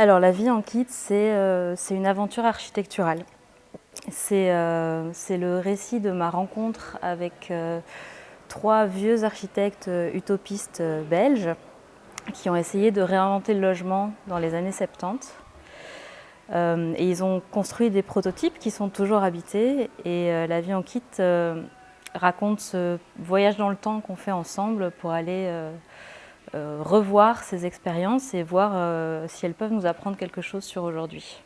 Alors, La vie en kit, c'est une aventure architecturale. C'est le récit de ma rencontre avec trois vieux architectes utopistes belges qui ont essayé de réinventer le logement dans les années 70. Et ils ont construit des prototypes qui sont toujours habités. Et La vie en kit raconte ce voyage dans le temps qu'on fait ensemble pour aller revoir ces expériences et voir si elles peuvent nous apprendre quelque chose sur aujourd'hui.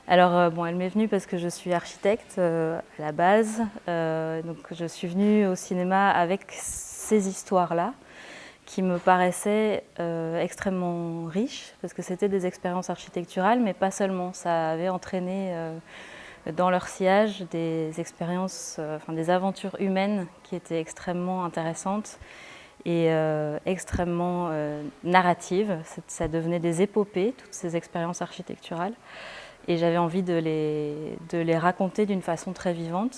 Alors, elle m'est venue parce que je suis architecte à la base. Donc je suis venue au cinéma avec ces histoires-là qui me paraissaient extrêmement riches parce que c'était des expériences architecturales, mais pas seulement. Ça avait entraîné dans leur sillage des expériences, des aventures humaines qui étaient extrêmement intéressantes et extrêmement narratives. Ça devenait des épopées, toutes ces expériences architecturales. Et j'avais envie de les raconter d'une façon très vivante.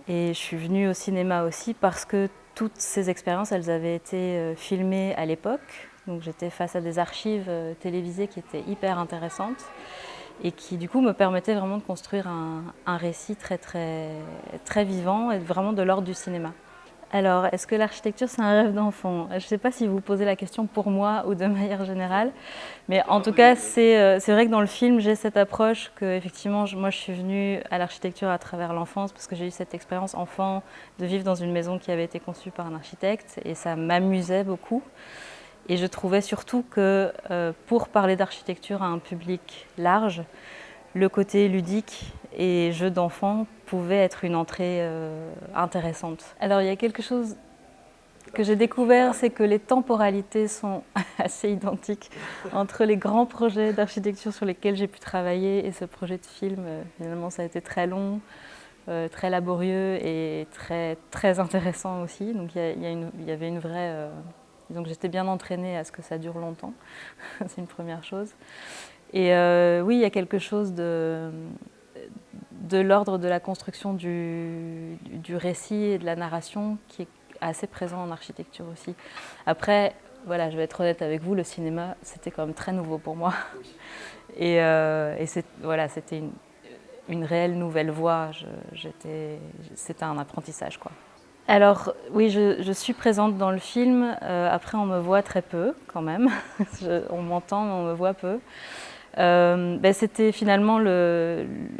Et je suis venue au cinéma aussi parce que toutes ces expériences, elles avaient été filmées à l'époque. Donc j'étais face à des archives télévisées qui étaient hyper intéressantes et qui du coup me permettaient vraiment de construire un récit très, très, très vivant et vraiment de l'ordre du cinéma. Alors, est-ce que l'architecture, c'est un rêve d'enfant? Je ne sais pas si vous posez la question pour moi ou de manière générale, mais en tout cas, c'est vrai que dans le film, j'ai cette approche que, effectivement, moi, je suis venue à l'architecture à travers l'enfance, parce que j'ai eu cette expérience enfant de vivre dans une maison qui avait été conçue par un architecte, et ça m'amusait beaucoup. Et je trouvais surtout que pour parler d'architecture à un public large, le côté ludique et jeu d'enfant pouvait être une entrée intéressante. Alors il y a quelque chose que j'ai découvert, c'est que les temporalités sont assez identiques entre les grands projets d'architecture sur lesquels j'ai pu travailler et ce projet de film. Finalement, ça a été très long, très laborieux et très, très intéressant aussi. Donc il y avait une vraie... donc j'étais bien entraînée à ce que ça dure longtemps, c'est une première chose. Et oui, il y a quelque chose de l'ordre de la construction du récit et de la narration qui est assez présent en architecture aussi. Après, voilà, je vais être honnête avec vous, le cinéma, c'était quand même très nouveau pour moi. Et c'était une réelle nouvelle voie. C'était un apprentissage, quoi. Alors oui, je suis présente dans le film. Après, on me voit très peu quand même. On m'entend, mais on me voit peu. C'était finalement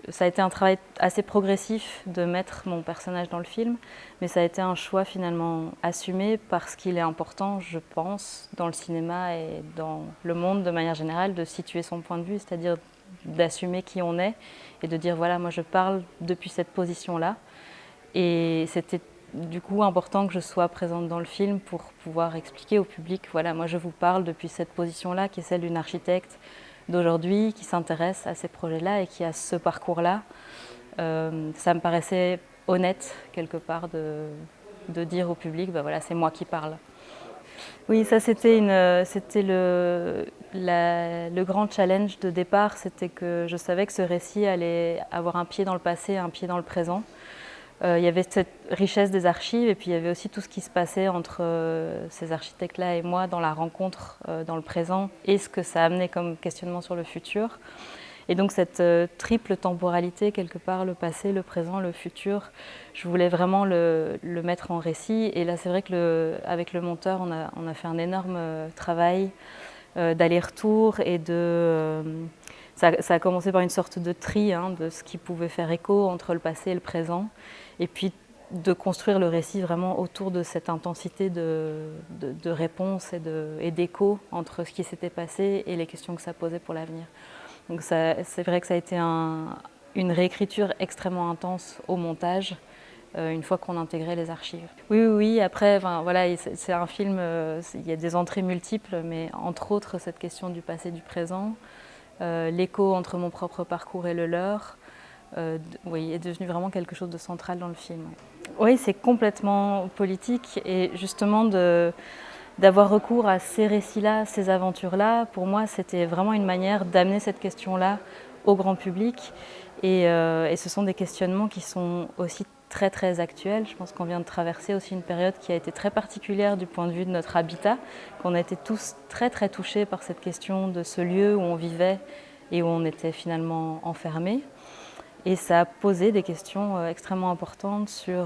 ça a été un travail assez progressif de mettre mon personnage dans le film, mais ça a été un choix finalement assumé parce qu'il est important, je pense, dans le cinéma et dans le monde de manière générale, de situer son point de vue, c'est-à-dire d'assumer qui on est et de dire voilà, moi je parle depuis cette position-là. Et c'était du coup important que je sois présente dans le film pour pouvoir expliquer au public, voilà, moi je vous parle depuis cette position-là qui est celle d'une architecte d'aujourd'hui qui s'intéresse à ces projets-là et qui a ce parcours-là. Ça me paraissait honnête quelque part de dire au public, voilà, c'est moi qui parle. Oui, ça c'était le grand challenge de départ, c'était que je savais que ce récit allait avoir un pied dans le passé, un pied dans le présent. Il y avait cette richesse des archives et puis il y avait aussi tout ce qui se passait entre ces architectes-là et moi dans la rencontre dans le présent et ce que ça amenait comme questionnement sur le futur. Et donc cette triple temporalité, quelque part, le passé, le présent, le futur, je voulais vraiment le mettre en récit. Et là, c'est vrai qu'avec le monteur, on a fait un énorme travail d'aller-retour et ça a commencé par une sorte de tri de ce qui pouvait faire écho entre le passé et le présent, et puis de construire le récit vraiment autour de cette intensité de réponse et d'écho entre ce qui s'était passé et les questions que ça posait pour l'avenir. Donc c'est vrai que ça a été une réécriture extrêmement intense au montage, une fois qu'on intégrait les archives. Oui, après, voilà, c'est un film, il y a des entrées multiples, mais entre autres cette question du passé et du présent, l'écho entre mon propre parcours et le leur, est devenu vraiment quelque chose de central dans le film. Oui, c'est complètement politique et justement d'avoir recours à ces récits-là, ces aventures-là, pour moi, c'était vraiment une manière d'amener cette question-là au grand public. Et ce sont des questionnements qui sont aussi très très actuel. Je pense qu'on vient de traverser aussi une période qui a été très particulière du point de vue de notre habitat, qu'on a été tous très très touchés par cette question de ce lieu où on vivait et où on était finalement enfermés. Et ça a posé des questions extrêmement importantes sur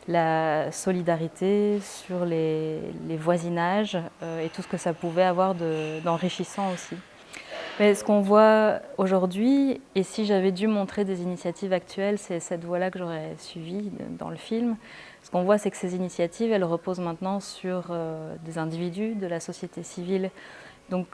la solidarité, sur les voisinages et tout ce que ça pouvait avoir d'enrichissant aussi. Mais ce qu'on voit aujourd'hui, et si j'avais dû montrer des initiatives actuelles, c'est cette voie-là que j'aurais suivie dans le film. Ce qu'on voit, c'est que ces initiatives, elles reposent maintenant sur des individus, de la société civile. Donc,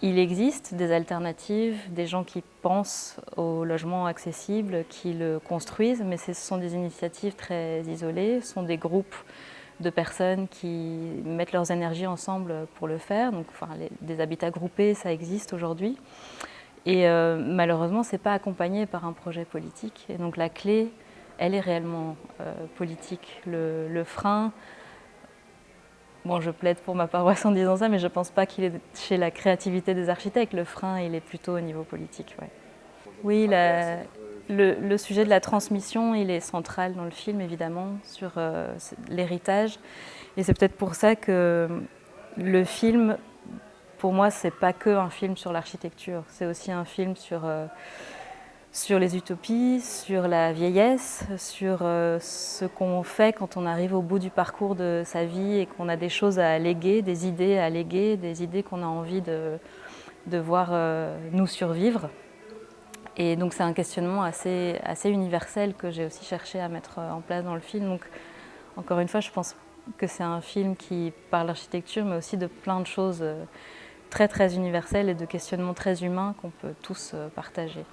il existe des alternatives, des gens qui pensent au logement accessible, qui le construisent, mais ce sont des initiatives très isolées, ce sont des groupes de personnes qui mettent leurs énergies ensemble pour le faire. Donc, des habitats groupés, ça existe aujourd'hui. Et malheureusement, ce n'est pas accompagné par un projet politique. Et donc la clé, elle est réellement politique. Le frein, bon, je plaide pour ma paroisse en disant ça, mais je ne pense pas qu'il est chez la créativité des architectes. Le frein, il est plutôt au niveau politique. Ouais. Oui, le sujet de la transmission, il est central dans le film, évidemment, sur l'héritage. Et c'est peut-être pour ça que le film, pour moi, c'est pas que un film sur l'architecture. C'est aussi un film sur les utopies, sur la vieillesse, sur ce qu'on fait quand on arrive au bout du parcours de sa vie et qu'on a des choses à léguer, des idées à léguer, des idées qu'on a envie de voir nous survivre. Et donc c'est un questionnement assez universel que j'ai aussi cherché à mettre en place dans le film. Donc encore une fois, je pense que c'est un film qui parle d'architecture, mais aussi de plein de choses très très universelles et de questionnements très humains qu'on peut tous partager.